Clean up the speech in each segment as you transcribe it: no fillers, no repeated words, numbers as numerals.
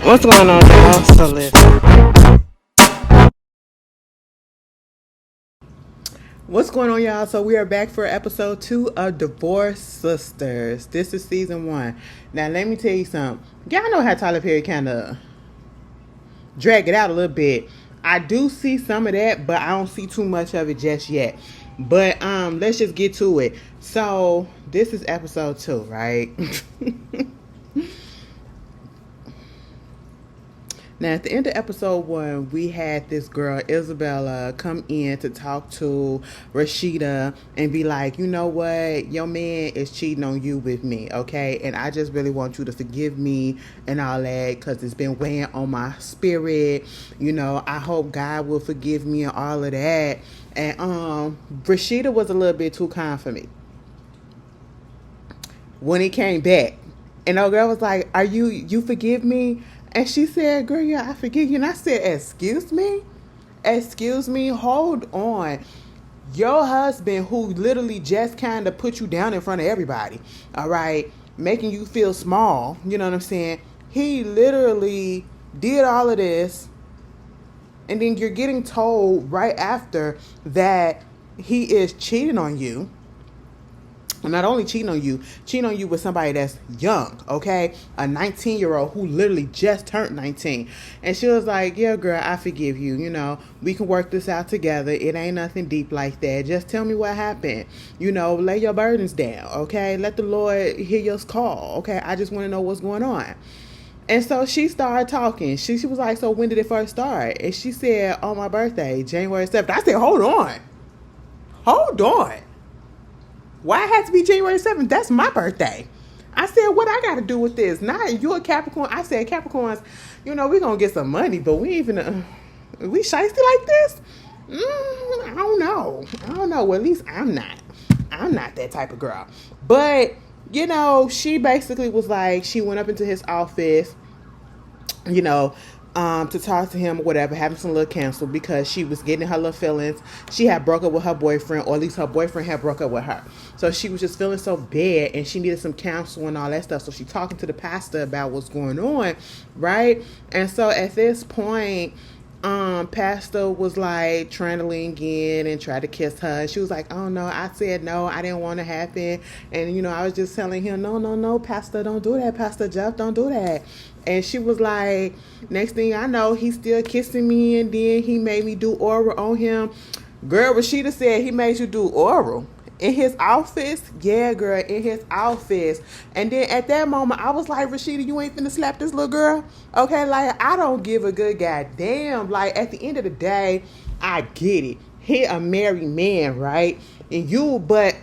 What's going on, y'all? So listen. What's going on, y'all? So we are back for episode 2 of Divorce Sisters. This is season 1. Now let me tell you something. Y'all know how Tyler Perry kind of drag it out a little bit. I do see some of that, but I don't see too much of it just yet. But let's just get to it. So this is episode 2, right? Now, at the end of episode 1, we had this girl, Isabella, come in to talk to Rashida and be like, you know what? Your man is cheating on you with me, okay? And I just really want you to forgive me and all that because it's been weighing on my spirit. You know, I hope God will forgive me and all of that. And Rashida was a little bit too kind for me when he came back. And the girl was like, "Are you forgive me?" And she said, "Girl, yeah, I forgive you." And I said, "Excuse me? Excuse me? Hold on. Your husband, who literally just kind of put you down in front of everybody, all right, making you feel small, you know what I'm saying? He literally did all of this, and then you're getting told right after that he is cheating on you. Not only cheating on you with somebody that's young, okay? A 19-year-old who literally just turned 19. And she was like, yeah, girl, I forgive you. You know, we can work this out together. It ain't nothing deep like that. Just tell me what happened. You know, lay your burdens down, okay? Let the Lord hear your call, okay? I just want to know what's going on. And so she started talking. She was like, so when did it first start? And she said, on my birthday, January 7th. I said, hold on. Hold on. Why it had to be January 7th? That's my birthday. I said, what I got to do with this? Now, you a Capricorn. I said, Capricorns, you know, we going to get some money, but we ain't finna, we shiesty like this? I don't know. Well, at least I'm not. I'm not that type of girl. But, you know, she basically was like, she went up into his office, you know, to talk to him or whatever, having some little counsel because she was getting her little feelings. She had broke up with her boyfriend, or at least her boyfriend had broke up with her. So she was just feeling so bad and she needed some counsel and all that stuff. So she talking to the pastor about what's going on, right? And so at this point, pastor was like trying to lean in and try to kiss her. She was like, oh no, I said no, I didn't want to happen. And you know, I was just telling him, no, pastor, don't do that. Pastor Jeff, don't do that. And she was like, next thing I know, he's still kissing me, and then he made me do oral on him. Girl, Rashida said he made you do oral in his office. Yeah, girl, in his office. And then at that moment, I was like, Rashida, you ain't finna slap this little girl? Okay, like, I don't give a good goddamn. Like, at the end of the day, I get it. He a married man, right? And you, but...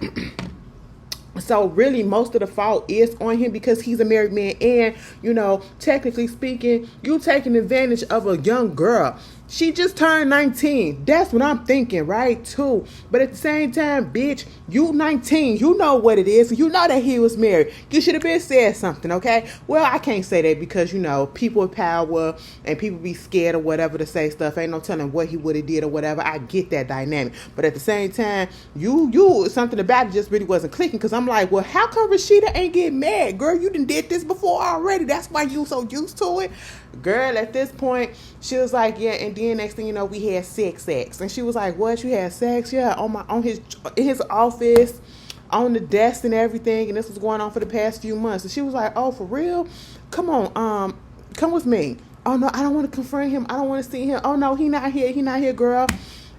So really, most of the fault is on him because he's a married man, and you know, technically speaking, you taking advantage of a young girl. She just turned 19. That's what I'm thinking, right? Too. But at the same time, bitch, you 19. You know what it is. You know that he was married. You should have been said something, okay? Well, I can't say that because, you know, people with power and people be scared or whatever to say stuff. Ain't no telling what he would have did or whatever. I get that dynamic. But at the same time, you something about it just really wasn't clicking because I'm like, well, how come Rashida ain't getting mad? Girl, you done did this before already. That's why you so used to it. Girl, at this point, she was like, yeah, and then next thing you know, we had sex. And she was like, what, you had sex? Yeah, in his office, on the desk and everything, and this was going on for the past few months. And she was like, oh, for real? Come on, come with me. Oh no, I don't want to confront him. I don't want to see him. Oh no, he not here, girl.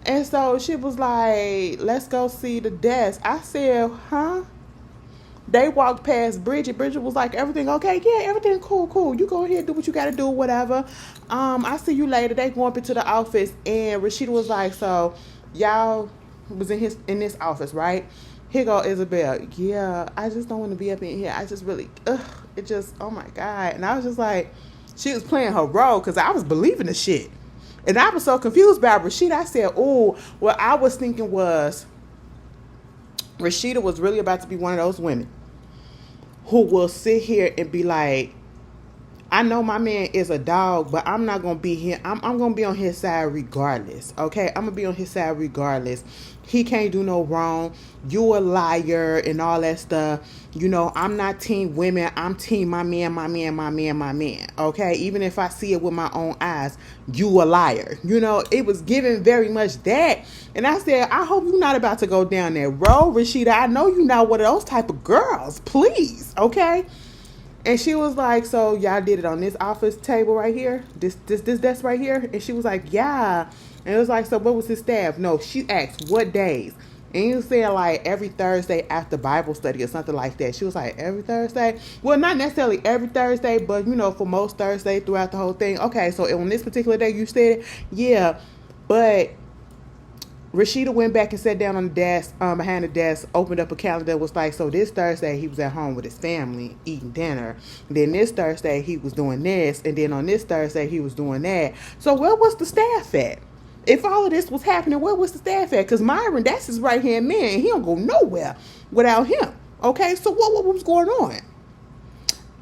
And so she was like, let's go see the desk. I said, huh? They walked past Bridget. Bridget was like, everything okay? Yeah, everything cool. You go ahead, do what you got to do, whatever. I see you later. They go up into the office, and Rashida was like, so y'all was in this office, right? Here go Isabel. Yeah, I just don't want to be up in here. I just really, it just, oh my God. And I was just like, she was playing her role because I was believing the shit. And I was so confused by Rashida. I said, oh, what I was thinking was, Rashida was really about to be one of those women who will sit here and be like, I know my man is a dog, but I'm not gonna be here. I'm gonna be on his side regardless. Okay, I'm gonna be on his side regardless. He can't do no wrong. You a liar and all that stuff. You know, I'm not team women. I'm team my man, my man, my man, my man. Okay, even if I see it with my own eyes, you a liar. You know, it was given very much that. And I said, I hope you're not about to go down that road, Rashida. I know you're not one of those type of girls. Please, okay. And she was like, so y'all did it on this office table right here? This desk right here? And she was like, yeah. And it was like, so what was his staff? No, she asked, what days? And he was saying like every Thursday after Bible study or something like that. She was like, every Thursday? Well, not necessarily every Thursday, but you know, for most Thursday throughout the whole thing. Okay, so on this particular day you said it? Yeah. But Rashida went back and sat down on the desk, behind the desk, opened up a calendar, was like, so this Thursday he was at home with his family eating dinner. Then this Thursday he was doing this, and then on this Thursday he was doing that. So where was the staff at? If all of this was happening, where was the staff at? Because Myron, that's his right hand man. He don't go nowhere without him. Okay, so what was going on?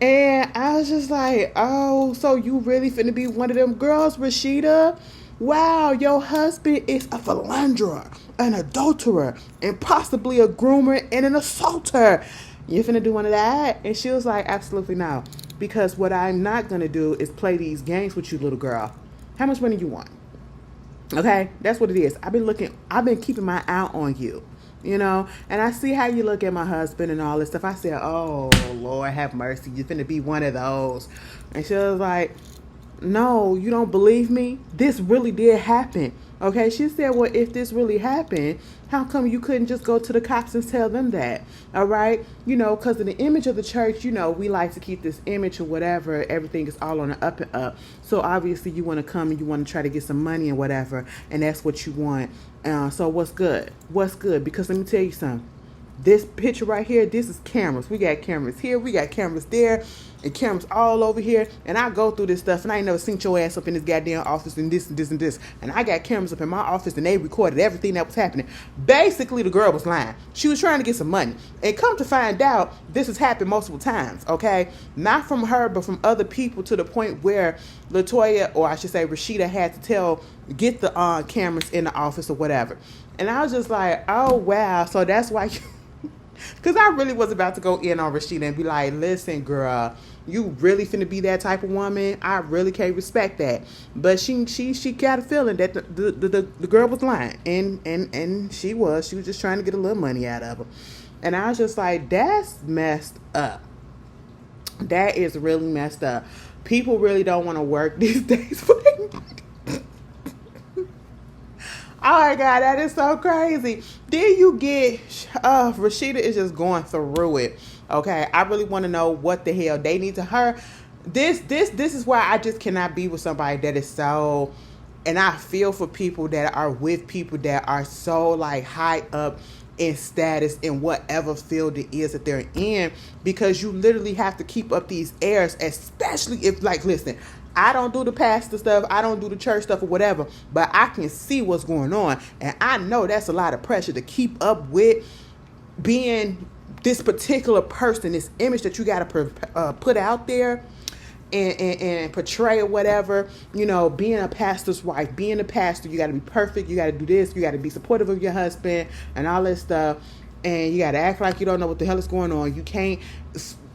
And I was just like, oh, so you really finna be one of them girls, Rashida? Wow, your husband is a philanderer, an adulterer, and possibly a groomer and an assaulter. You finna do one of that? And she was like, absolutely not. Because what I'm not gonna do is play these games with you, little girl. How much money you want? Okay, that's what it is. I've been keeping my eye on you, you know, and I see how you look at my husband and all this stuff. I said, oh, Lord, have mercy. You're finna be one of those. And she was like, no, you don't believe me? This really did happen. Okay, she said, well, if this really happened, how come you couldn't just go to the cops and tell them that? All right, you know, because of the image of the church, you know, we like to keep this image or whatever. Everything is all on the up and up. So obviously you want to come and you want to try to get some money and whatever, and that's what you want. So what's good? What's good? Because let me tell you something. This picture right here, this is cameras. We got cameras here, we got cameras there, and cameras all over here. And I go through this stuff, and I ain't never seen your ass up in this goddamn office and this and this and this. And I got cameras up in my office, and they recorded everything that was happening. Basically, the girl was lying. She was trying to get some money. And come to find out, this has happened multiple times, okay? Not from her, but from other people, to the point where Latoya, or I should say Rashida, had to get the cameras in the office or whatever. And I was just like, oh, wow. So that's why you... Because I really was about to go in on Rashida and be like, listen, girl, you really finna be that type of woman? I really can't respect that. But she got a feeling that the girl was lying. And she was just trying to get a little money out of her. And I was just like, that's messed up. That is really messed up. People really don't want to work these days for their money. Oh my God, that is so crazy. Then you get, Rashida is just going through it. Okay, I really want to know what the hell they need to her. This is why I just cannot be with somebody that is so, and I feel for people that are with people that are so like high up in status in whatever field it is that they're in, because you literally have to keep up these airs, especially if, like, listen, I don't do the pastor stuff, I don't do the church stuff or whatever, but I can see what's going on, and I know that's a lot of pressure to keep up with being this particular person, this image that you got to put out there and portray or whatever. You know, being a pastor's wife, being a pastor, you got to be perfect, you got to do this, you got to be supportive of your husband and all that stuff, and you got to act like you don't know what the hell is going on. You can't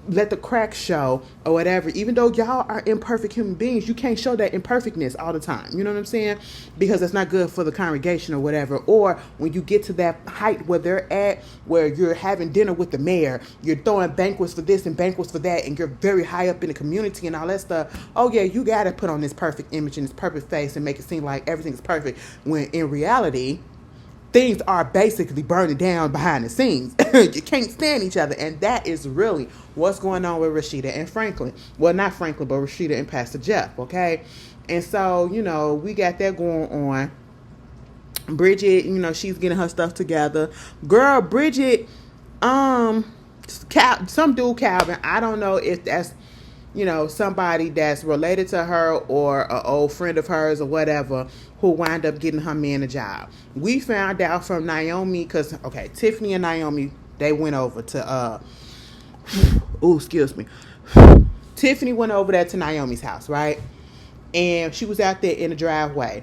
let the cracks show or whatever. Even though y'all are imperfect human beings, you can't show that imperfectness all the time. You know what I'm saying? Because that's not good for the congregation or whatever. Or when you get to that height where they're at, where you're having dinner with the mayor, you're throwing banquets for this and banquets for that, and you're very high up in the community and all that stuff. Oh yeah, you got to put on this perfect image and this perfect face and make it seem like everything is perfect, when in reality things are basically burning down behind the scenes. You can't stand each other. And that is really what's going on with Rashida and Franklin. Well, not Franklin, but Rashida and Pastor Jeff, okay? And so, you know, we got that going on. Bridget, you know, she's getting her stuff together. Girl, Bridget, some dude, Calvin, I don't know if that's, you know, somebody that's related to her or an old friend of hers or whatever, who wind up getting her man a job. We found out from Naomi, because, okay, Tiffany and Naomi, they went over to, excuse me. Tiffany went over there to Naomi's house, right? And she was out there in the driveway.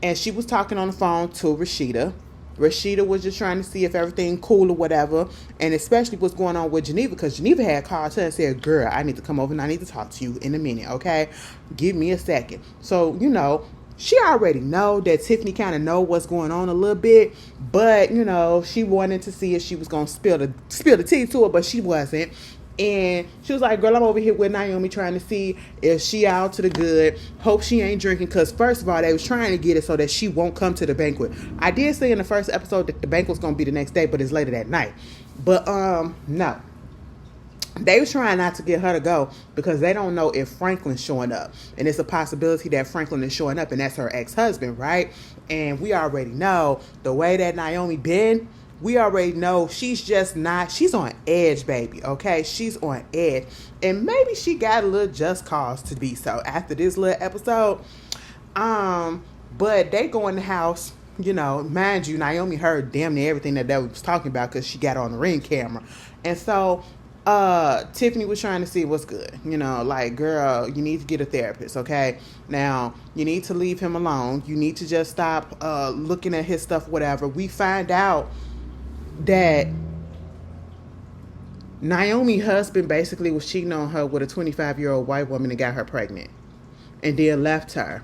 And she was talking on the phone to Rashida. Rashida was just trying to see if everything cool or whatever, and especially what's going on with Geneva, because Geneva had called her and said, girl, I need to come over and I need to talk to you in a minute, okay? Give me a second. So, she already know that Tiffany kind of know what's going on a little bit, but, she wanted to see if she was going to spill the tea to her, but she wasn't. And she was like, girl, I'm over here with Naomi trying to see if she out to the good. Hope she ain't drinking, because first of all, they was trying to get it so that she won't come to the banquet. I did say in the first episode that the banquet was going to be the next day, but it's later that night. But no. They was trying not to get her to go because they don't know if Franklin's showing up. And it's a possibility that Franklin is showing up, and that's her ex-husband, right? And we already know the way that Naomi been. We already know she's on edge, baby, okay? She's on edge. And maybe she got a little just cause to be so after this little episode. But they go in the house, mind you, Naomi heard damn near everything that they was talking about because she got on the Ring camera. And so Tiffany was trying to see what's good. Like, girl, you need to get a therapist, okay? Now, you need to leave him alone. You need to just stop looking at his stuff, whatever. We find out that Naomi's husband basically was cheating on her with a 25-year-old white woman and got her pregnant, and then left her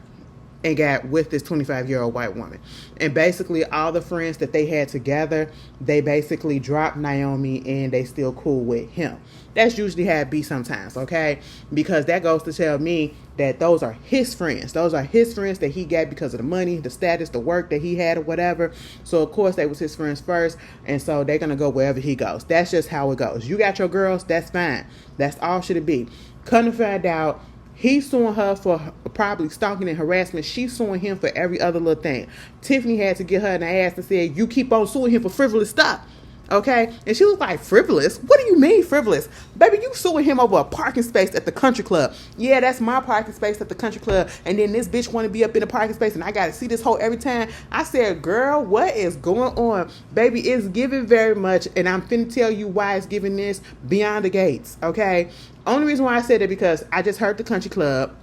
and got with this 25-year-old white woman. And basically all the friends that they had together, they basically dropped Naomi and they still cool with him. That's usually how it be sometimes, okay? Because that goes to tell me that those are his friends. Those are his friends that he got because of the money, the status, the work that he had or whatever. So, of course, they was his friends first. And so they're going to go wherever he goes. That's just how it goes. You got your girls, that's fine. That's all should it be. Come to find out, he's suing her for probably stalking and harassment. She's suing him for every other little thing. Tiffany had to get her in the ass and say, you keep on suing him for frivolous stuff. Okay? And she was like, frivolous? What do you mean frivolous? Baby, you suing him over a parking space at the country club. Yeah, that's my parking space at the country club. And then this bitch want to be up in the parking space and I got to see this hoe every time. I said, girl, what is going on? Baby, it's giving very much. And I'm finna tell you why it's giving this beyond the gates. Okay? Only reason why I said it because I just heard the country club.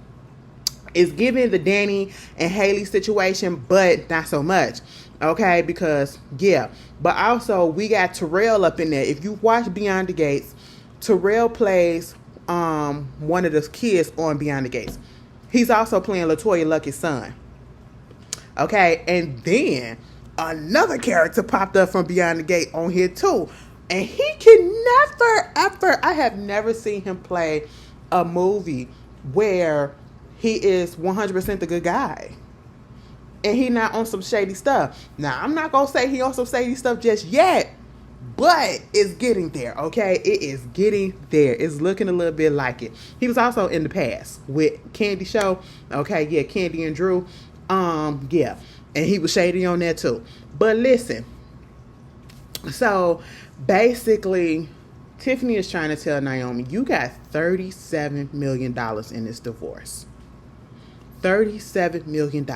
It's giving the Danny and Haley situation, but not so much. Okay, because, yeah. But also, we got Terrell up in there. If you watch Beyond the Gates, Terrell plays one of the kids on Beyond the Gates. He's also playing LaToya Lucky's son. Okay, and then another character popped up from Beyond the Gate on here too. And he can never, ever, I have never seen him play a movie where he is 100% the good guy. And he not on some shady stuff. Now, I'm not going to say he on some shady stuff just yet, but it's getting there, okay? It is getting there. It's looking a little bit like it. He was also in the past with Candy Show. Okay, yeah, Candy and Drew. Yeah. And he was shady on that too. But listen. So, basically, Tiffany is trying to tell Naomi, you got $37 million in this divorce. $37 million.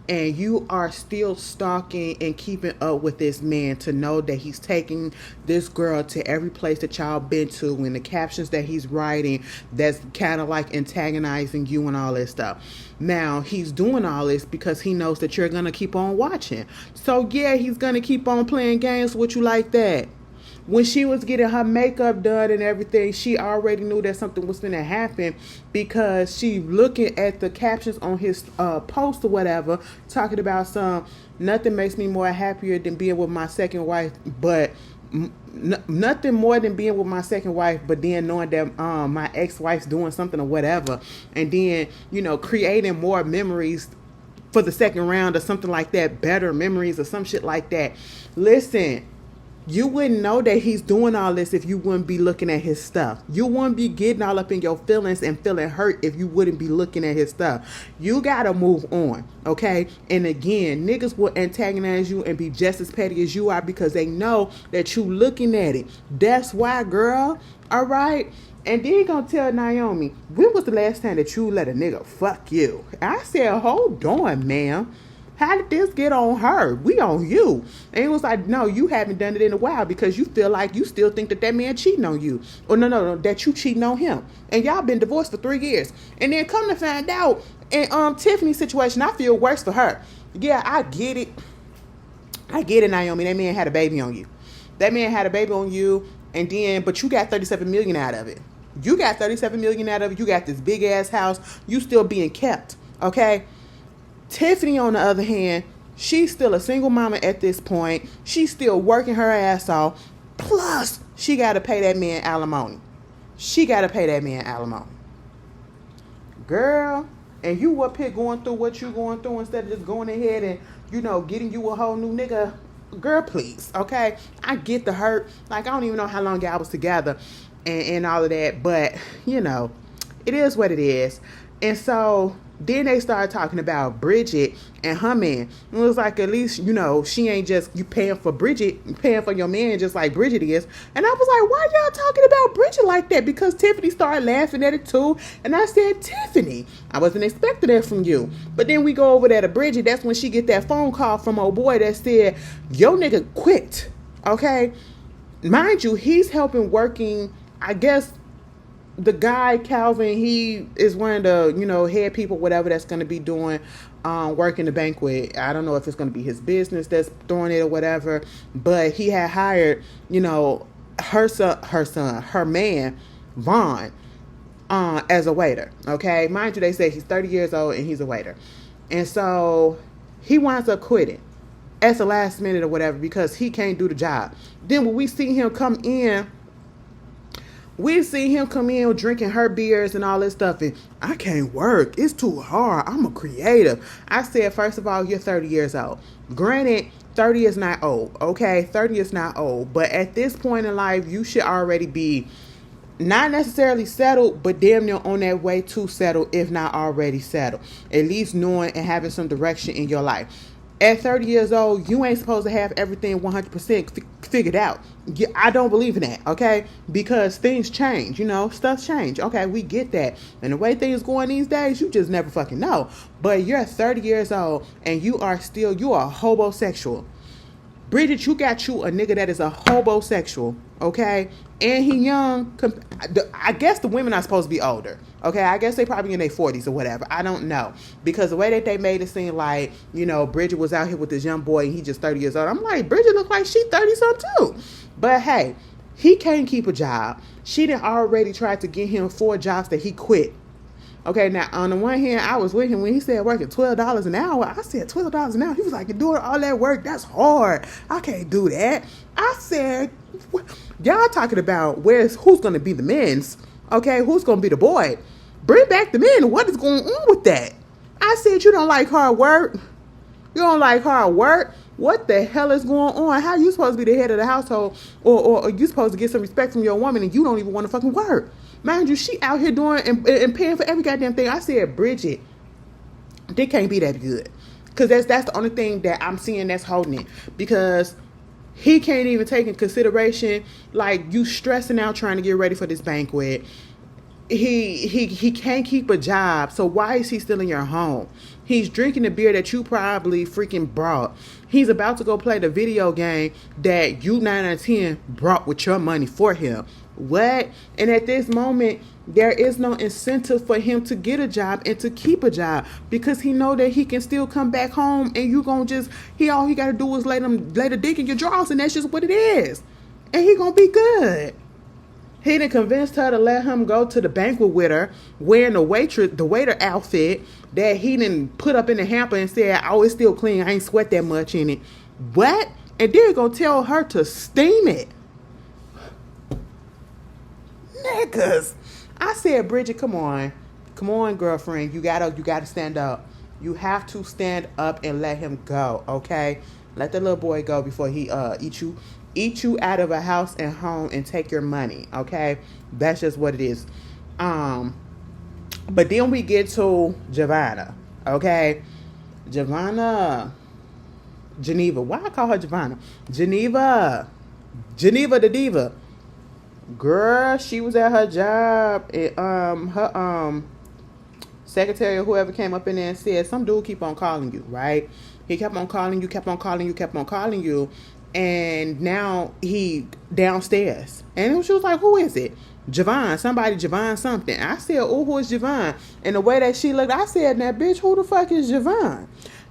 And you are still stalking and keeping up with this man to know that he's taking this girl to every place that y'all been to, and the captions that he's writing that's kind of like antagonizing you and all this stuff. Now, he's doing all this because he knows that you're going to keep on watching. So, yeah, he's going to keep on playing games with you like that. When she was getting her makeup done and everything, she already knew that something was going to happen because she looking at the captions on his post or whatever, talking about nothing makes me more happier than being with my second wife, but nothing more than being with my second wife, but then knowing that my ex-wife's doing something or whatever, and then, creating more memories for the second round or something like that, better memories or some shit like that. Listen. You wouldn't know that he's doing all this if you wouldn't be looking at his stuff. You wouldn't be getting all up in your feelings and feeling hurt if you wouldn't be looking at his stuff. You gotta move on, okay? And again, niggas will antagonize you and be just as petty as you are because they know that you looking at it. That's why, girl, all right? And then you gonna tell Naomi, when was the last time that you let a nigga fuck you? I said, hold on, ma'am. How did this get on her? We on you. And it was like, no, you haven't done it in a while because you feel like you still think that that man cheating on you. Or no, that you cheating on him. And y'all been divorced for 3 years. And then come to find out, in Tiffany's situation, I feel worse for her. Yeah, I get it. I get it, Naomi. That man had a baby on you. That man had a baby on you, and then, but you got $37 million out of it. You got $37 million out of it. You got this big ass house. You still being kept, okay? Tiffany, on the other hand, she's still a single mama at this point. She's still working her ass off. Plus, she got to pay that man alimony. She got to pay that man alimony. Girl, and you up here going through what you going through instead of just going ahead and, getting you a whole new nigga. Girl, please, okay? I get the hurt. Like, I don't even know how long y'all was together and all of that. But, it is what it is. And so then they started talking about Bridget and her man. It was like, at least, she ain't just, you paying for Bridget, you paying for your man just like Bridget is. And I was like, why y'all talking about Bridget like that? Because Tiffany started laughing at it too. And I said, Tiffany, I wasn't expecting that from you. But then we go over there to Bridget. That's when she get that phone call from old boy that said, yo nigga quit. Okay? Mind you, he's helping working, I guess, the guy, Calvin, he is one of the, head people, whatever, that's going to be doing work in the banquet. I don't know if it's going to be his business that's throwing it or whatever, but he had hired, her man, Vaughn, as a waiter. Okay. Mind you, they say he's 30 years old and he's a waiter. And so he winds up quitting at the last minute or whatever because he can't do the job. Then when we see him come in, drinking her beers and all this stuff, and I can't work. It's too hard. I'm a creative. I said, first of all, you're 30 years old. Granted, 30 is not old, okay? 30 is not old. But at this point in life, you should already be not necessarily settled, but damn near on that way to settle, if not already settled. At least knowing and having some direction in your life. At 30 years old, you ain't supposed to have everything 100% figured out. I don't believe in that, okay? Because things change, stuff change. Okay, we get that. And the way things going these days, you just never fucking know. But you're 30 years old and you are a homosexual. Bridget, you got you a nigga that is a homosexual, okay? And he young. I guess the women are supposed to be older, okay? I guess they probably in their 40s or whatever. I don't know. Because the way that they made it seem like, Bridget was out here with this young boy and he just 30 years old. I'm like, Bridget look like she 30-something too. But hey, he can't keep a job. She done already tried to get him 4 jobs that he quit. Okay, now, on the one hand, I was with him when he said working $12 an hour. I said, $12 an hour? He was like, you're doing all that work? That's hard. I can't do that. I said, y'all talking about who's going to be the men's? Okay, who's going to be the boy? Bring back the men. What is going on with that? I said, you don't like hard work? You don't like hard work? What the hell is going on? How you supposed to be the head of the household or you supposed to get some respect from your woman and you don't even want to fucking work? Mind you, she out here doing and paying for every goddamn thing. I said, Bridget, they can't be that good. Because that's the only thing that I'm seeing that's holding it. Because he can't even take in consideration, like, you stressing out trying to get ready for this banquet. He can't keep a job. So why is he still in your home? He's drinking the beer that you probably freaking brought. He's about to go play the video game that you 9 out of 10 brought with your money for him. What? And at this moment, there is no incentive for him to get a job and to keep a job because he know that he can still come back home and you gonna just, all he gotta do is lay the dick in your drawers and that's just what it is. And he gonna be good. He done convinced her to let him go to the banquet with her, wearing the waiter outfit that he done put up in the hamper and said, oh, it's still clean. I ain't sweat that much in it. What? And then gonna tell her to steam it. Niggas. I said, Bridget, come on, girlfriend. You gotta stand up. You have to stand up and let him go. Okay, let the little boy go before he eat you out of a house and home and take your money. Okay, that's just what it is. But then we get to Giovanna. Okay, Geneva. Why I call her Giovanna? Geneva the diva. Girl, she was at her job and her secretary or whoever came up in there and said, some dude keep on calling you, right? He kept on calling you, kept on calling you, kept on calling you. And now he downstairs. And she was like, who is it? Javon, somebody, Javon something. I said, oh, who is Javon? And the way that she looked, I said, now, bitch, who the fuck is Javon?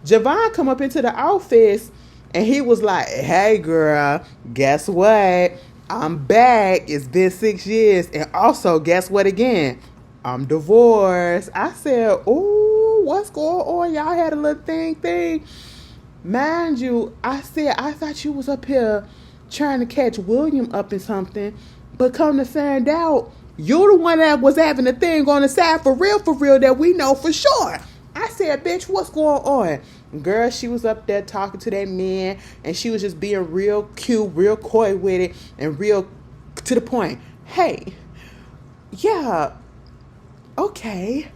Javon come up into the office, and he was like, hey, girl, guess what? I'm back. It's been 6 years. And also, guess what again? I'm divorced. I said, oh, what's going on? Y'all had a little thing. Mind you, I said, I thought you was up here trying to catch William up in something. But come to find out, you're the one that was having a thing on the side for real, that we know for sure. I said, bitch, what's going on? Girl, she was up there talking to that man, and she was just being real cute, real coy with it, and real to the point. Hey, yeah, okay.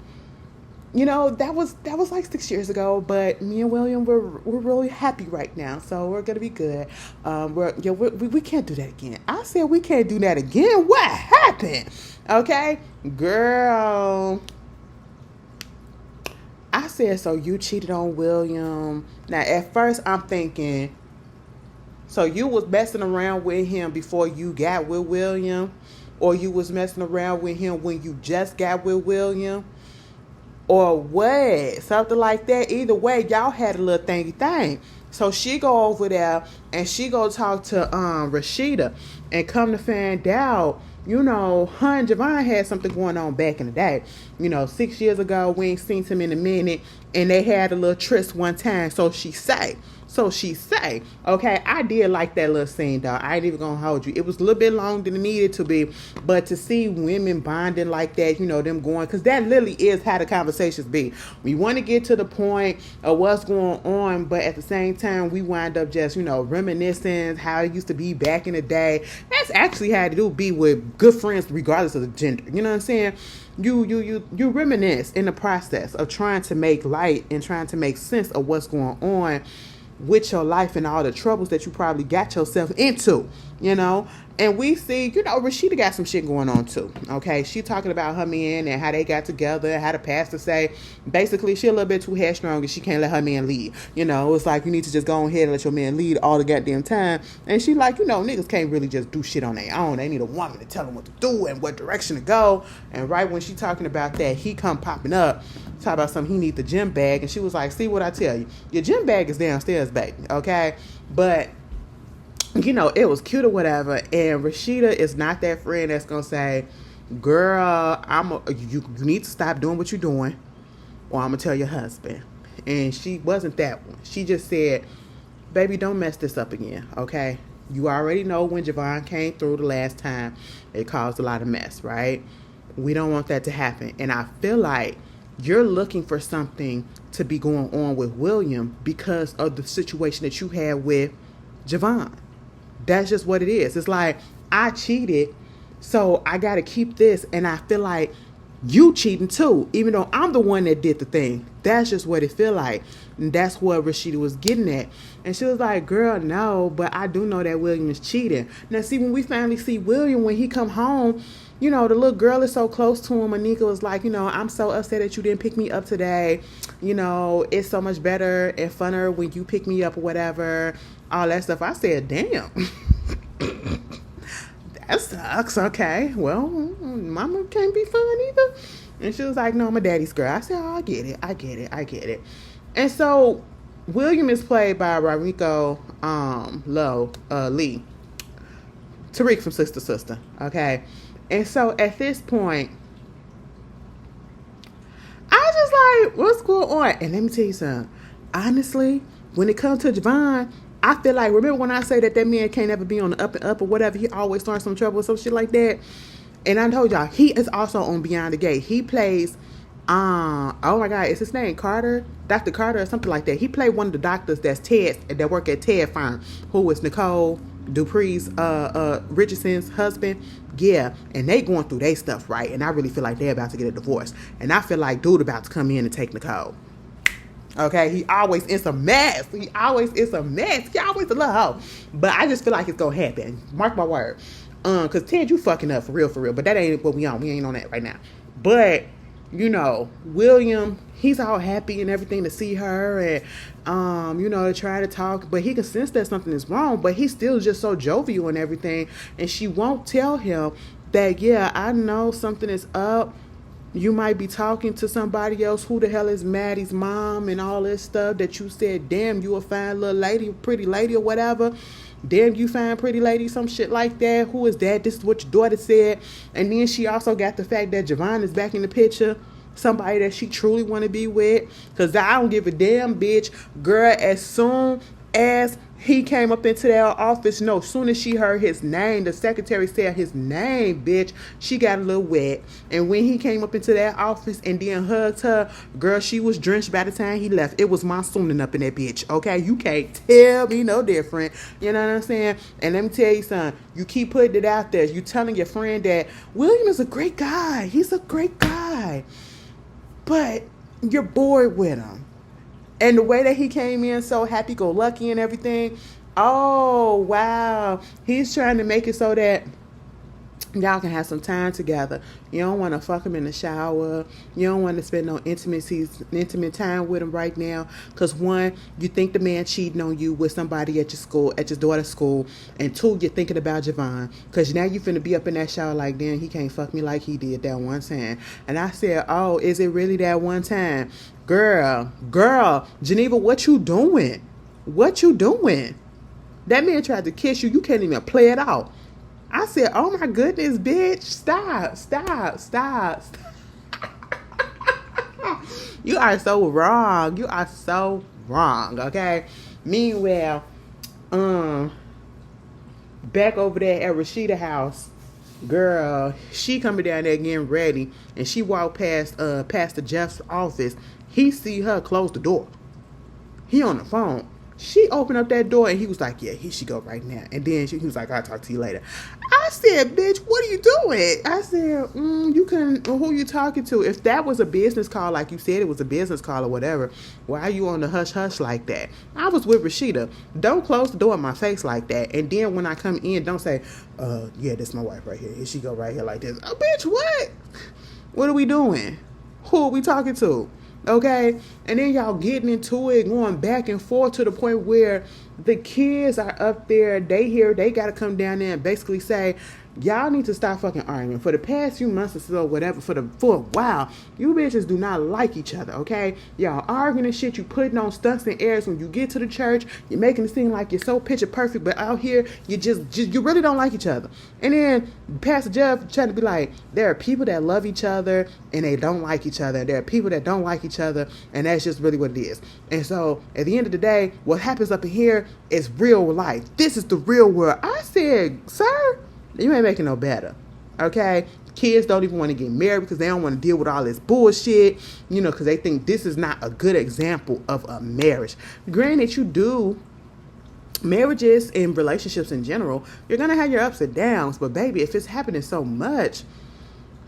You know, that was like 6 years ago, but me and William, we're really happy right now, so we're gonna be good. We can't do that again. I said we can't do that again. What happened? Okay, girl. I said, so you cheated on William. Now, at first, I'm thinking, so you was messing around with him before you got with William, or you was messing around with him when you just got with William, or what? Something like that. Either way, y'all had a little thingy thing. So she go over there and she go talk to Rashida, and come to find out, you know, her and Javon had something going on back in the day. You know, 6 years ago, we ain't seen him in a minute, and they had a little tryst one time. So she say, okay, I did like that little scene, though. I ain't even gonna hold you. It was a little bit longer than it needed to be, but to see women bonding like that, you know, them going, because that literally is how the conversations be. We want to get to the point of what's going on, but at the same time, we wind up just, you know, reminiscing how it used to be back in the day. That's actually how it do be with good friends, regardless of the gender. You know what I'm saying? You reminisce in the process of trying to make light and trying to make sense of what's going on with your life and all the troubles that you probably got yourself into, you know. And we see, you know, Rashida got some shit going on too, okay? She talking about her man and how they got together and how the pastor say, basically, she a little bit too headstrong and she can't let her man lead. You know, it's like, you need to just go ahead and let your man lead all the goddamn time. And she like, you know, niggas can't really just do shit on their own. They need a woman to tell them what to do and what direction to go. And right when she talking about that, he come popping up, talk about something, he need the gym bag. And she was like, see what I tell you? Your gym bag is downstairs, baby, okay? But you know, it was cute or whatever, and Rashida is not that friend that's gonna say, girl, you need to stop doing what you're doing, or I'm gonna tell your husband. And she wasn't that one. She just said, baby, don't mess this up again, okay? You already know when Javon came through the last time, it caused a lot of mess, right? We don't want that to happen. And I feel like you're looking for something to be going on with William because of the situation that you had with Javon. That's just what it is. It's like, I cheated, so I got to keep this, and I feel like you cheating too, even though I'm the one that did the thing. That's just what it feel like. And that's what Rashida was getting at. And she was like, girl, no, but I do know that William is cheating. Now, see, when we finally see William, when he come home, you know, the little girl is so close to him. Anika was like, you know, I'm so upset that you didn't pick me up today. You know, it's so much better and funner when you pick me up or whatever. All that stuff. I said, damn. That sucks. Okay. Well, mama can't be fun either. And she was like, no, I'm a daddy's girl. I said, oh, I get it. And so William is played by Rodrigo Lee. Tariq from Sister. Okay. And so at this point, I just like, what's going on? And let me tell you something. Honestly, when it comes to Javon, I feel like, remember when I say that man can't ever be on the up and up or whatever, he always starts some trouble or some shit like that. And I told y'all, he is also on Beyond the Gate. He plays, oh my God, is his name Carter? Dr. Carter or something like that. He played one of the doctors that work at Ted Farm, who is Nicole Dupree's, Richardson's husband. Yeah, and they going through their stuff, right? And I really feel like they're about to get a divorce. And I feel like dude about to come in and take Nicole. Okay, he always is a mess. He always a little hoe. But I just feel like it's gonna happen. Mark my word. Cause Ted, you fucking up for real. But that ain't what we on. We ain't on that right now. But William, he's all happy and everything to see her and, to try to talk, but he can sense that something is wrong, but he's still just so jovial and everything. And she won't tell him that, yeah, I know something is up. You might be talking to somebody else. Who the hell is Maddie's mom and all this stuff that you said, damn, you a fine little lady, pretty lady or whatever. Damn, you fine pretty lady, some shit like that. Who is that? This is what your daughter said. And then she also got the fact that Javon is back in the picture. Somebody that she truly want to be with. Because I don't give a damn, bitch. Girl, as soon as he came up into their office, no, as soon as she heard his name, the secretary said his name, bitch, she got a little wet. And when he came up into that office and then hugged her, girl, she was drenched by the time he left. It was monsooning up in that bitch, okay? You can't tell me no different. You know what I'm saying? And let me tell you something. You keep putting it out there. You telling your friend that William is a great guy. He's a great guy. But you're bored with him. And the way that he came in so happy-go-lucky and everything, oh, wow. He's trying to make it so that y'all can have some time together. You don't want to fuck him in the shower. You don't want to spend no intimate time with him right now. Because one, you think the man cheating on you with somebody at your school, at your daughter's school. And two, you're thinking about Javon. Because now you finna be up in that shower like, damn, he can't fuck me like he did that one time. And I said, oh, is it really that one time? Girl, Geneva, what you doing? What you doing? That man tried to kiss you. You can't even play it out. I said, oh my goodness, bitch, stop. You are so wrong. You are so wrong, okay? Meanwhile, back over there at Rashida house, girl, she coming down there getting ready, and she walked past Pastor Jeff's office. He see her close the door. He on the phone. She opened up that door and he was like, yeah, here she go right now. And then he was like, I'll talk to you later. I said, bitch, what are you doing? I said, who you talking to? If that was a business call, like you said it was a business call or whatever, why are you on the hush like that? I was with Rashida. Don't close the door in my face like that. And then when I come in, don't say, yeah, this is my wife right here. Here she go right here like this. Oh, bitch, what? What are we doing? Who are we talking to? Okay, and then y'all getting into it, going back and forth to the point where the kids are up there. They got to come down there and basically say, y'all need to stop fucking arguing. For the past few months or so, whatever, for a while, you bitches do not like each other, okay? Y'all arguing and shit. You putting on stunts and airs. When you get to the church, you're making it seem like you're so picture perfect, but out here, you really don't like each other. And then Pastor Jeff trying to be like, there are people that love each other and they don't like each other. There are people that don't like each other, and that's just really what it is. And so, at the end of the day, what happens up in here is real life. This is the real world. I said, sir, you ain't making no better, okay? Kids don't even want to get married because they don't want to deal with all this bullshit, because they think this is not a good example of a marriage. Granted, you do. Marriages and relationships in general, you're going to have your ups and downs, but baby, if it's happening so much,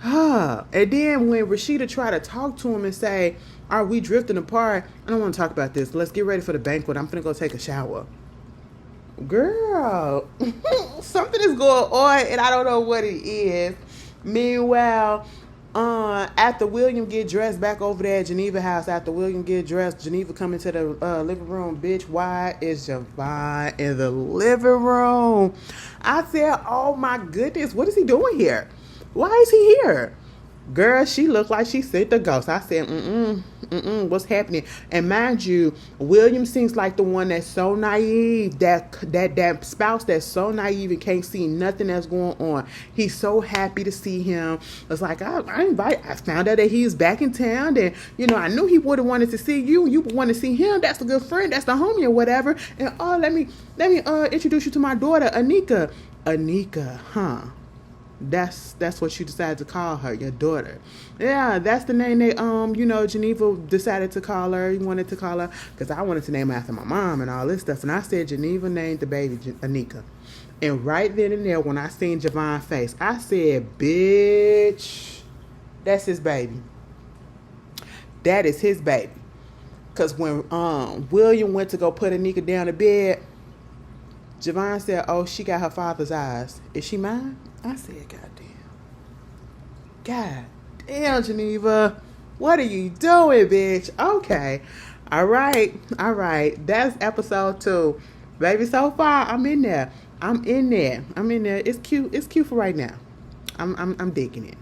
and then when Rashida tried to talk to him and say, are we drifting apart? I don't want to talk about this. Let's get ready for the banquet. I'm finna go take a shower. Girl, something is going on and I don't know what it is. Meanwhile, after William get dressed back over there at Geneva house, after William get dressed, Geneva come into the living room. Bitch, why is Javon in the living room? I said, oh my goodness, what is he doing here? Why is he here? Girl, she looked like she sent the ghost. I said, what's happening? And mind you, William seems like the one that's so naive, that spouse that's so naive and can't see nothing that's going on. He's so happy to see him. It's like, I found out that he's back in town, and I knew he would have wanted to see you. You would want to see him. That's a good friend. That's the homie or whatever. And let me introduce you to my daughter, Anika. Anika, huh? That's what you decided to call her, your daughter. Yeah, that's the name they Geneva decided to call her. He wanted to call her because I wanted to name her after my mom and all this stuff. And I said Geneva named the baby Anika. And right then and there, when I seen Javon's face, I said, bitch, that's his baby. That is his baby. Because when William went to go put Anika down to bed, Javon said, oh, she got her father's eyes. Is she mine? I said, God damn, Geneva. What are you doing, bitch? Okay. All right. All right. That's episode 2. Baby, so far I'm in there. I'm in there. I'm in there. It's cute. It's cute for right now. I'm digging it.